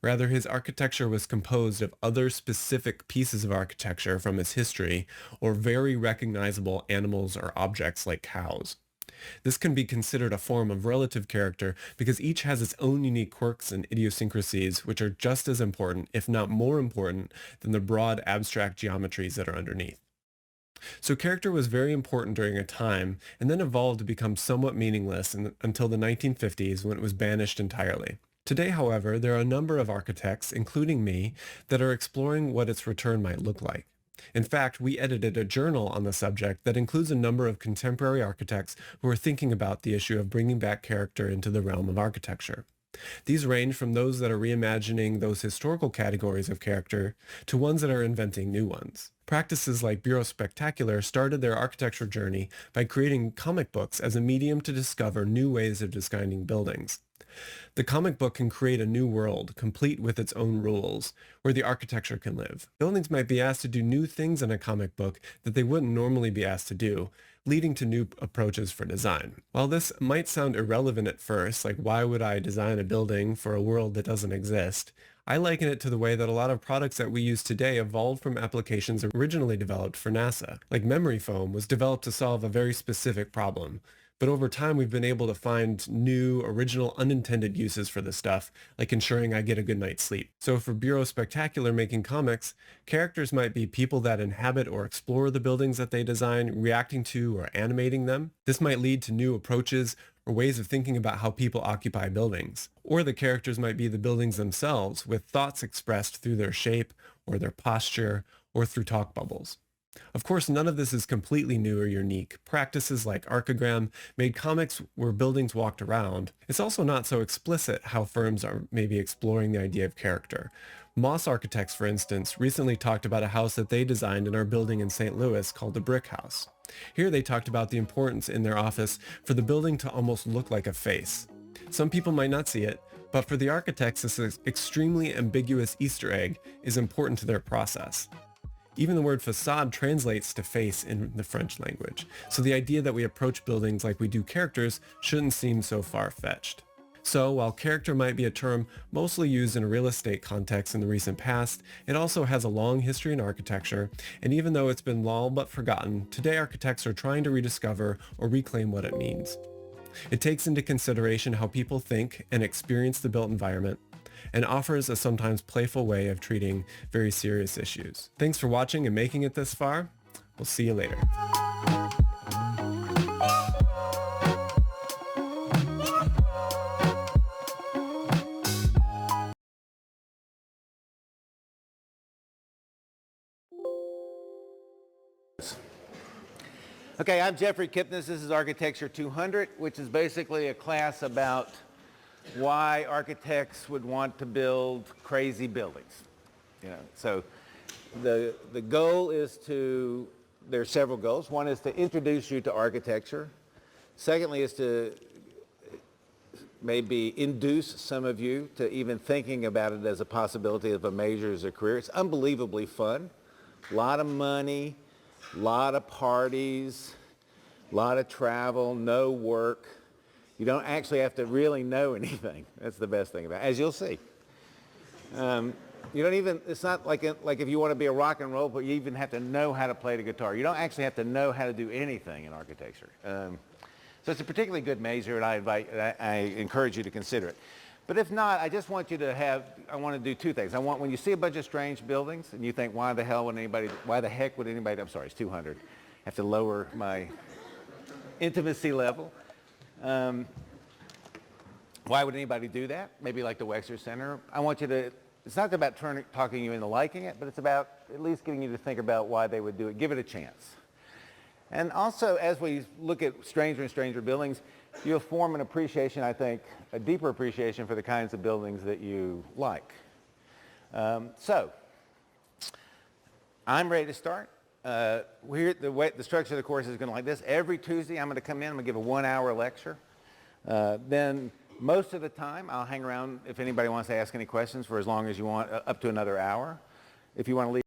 Rather, his architecture was composed of other specific pieces of architecture from his history, or very recognizable animals or objects like cows. This can be considered a form of relative character because each has its own unique quirks and idiosyncrasies which are just as important, if not more important, than the broad abstract geometries that are underneath. So character was very important during a time and then evolved to become somewhat meaningless until the 1950s when it was banished entirely. Today, however, there are a number of architects, including me, that are exploring what its return might look like. In fact, we edited a journal on the subject that includes a number of contemporary architects who are thinking about the issue of bringing back character into the realm of architecture. These range from those that are reimagining those historical categories of character to ones that are inventing new ones. Practices like Bureau Spectacular started their architecture journey by creating comic books as a medium to discover new ways of designing buildings. The comic book can create a new world, complete with its own rules, where the architecture can live. Buildings might be asked to do new things in a comic book that they wouldn't normally be asked to do, leading to new approaches for design. While this might sound irrelevant at first, like why would I design a building for a world that doesn't exist, I liken it to the way that a lot of products that we use today evolved from applications originally developed for NASA. Like memory foam was developed to solve a very specific problem. But over time, we've been able to find new, original, unintended uses for this stuff, like ensuring I get a good night's sleep. So for Bureau Spectacular making comics, characters might be people that inhabit or explore the buildings that they design, reacting to or animating them. This might lead to new approaches or ways of thinking about how people occupy buildings. Or the characters might be the buildings themselves, with thoughts expressed through their shape or their posture or through talk bubbles. Of course, none of this is completely new or unique. Practices like archigram made comics where buildings walked around. It's also not so explicit how firms are maybe exploring the idea of character. Moss Architects, for instance, recently talked about a house that they designed in our building in St. Louis called the Brick House. Here they talked about the importance in their office for the building to almost look like a face. Some people might not see it, but for the architects, this extremely ambiguous Easter egg is important to their process. Even the word facade translates to face in the French language, so the idea that we approach buildings like we do characters shouldn't seem so far-fetched. So while character might be a term mostly used in a real estate context in the recent past, it also has a long history in architecture, and even though it's been long but forgotten, today architects are trying to rediscover or reclaim what it means. It takes into consideration how people think and experience the built environment, and offers a sometimes playful way of treating very serious issues. Thanks for watching and making it this far. We'll see you later. Okay, I'm Jeffrey Kipnis. This is Architecture 200, which is basically a class about why architects would want to build crazy buildings. So the goal is to, there are several goals. One is to introduce you to architecture. Secondly is to maybe induce some of you to even thinking about it as a possibility of a major as a career. It's unbelievably fun. A lot of money, a lot of parties, a lot of travel, no work. You don't actually have to really know anything. That's the best thing about it, as you'll see. You don't even, it's not like if you want to be a rock and roll, but you even have to know how to play the guitar. You don't actually have to know how to do anything in architecture. So it's a particularly good major, and I encourage you to consider it. But if not, I just want you to I want to do two things. When you see a bunch of strange buildings and you think, why the heck would anybody, I'm sorry, it's 200. I have to lower my intimacy level. Why would anybody do that? Maybe like the Wexner Center. I want you to, it's not about talking you into liking it, but it's about at least getting you to think about why they would do it. Give it a chance. And also, as we look at stranger and stranger buildings, you'll form an appreciation, I think, a deeper appreciation for the kinds of buildings that you like. So, I'm ready to start. The structure of the course is going to like this. Every Tuesday, I'm going to come in, I'm going to give a 1-hour lecture. Then most of the time, I'll hang around if anybody wants to ask any questions for as long as you want, up to another hour. If you want to leave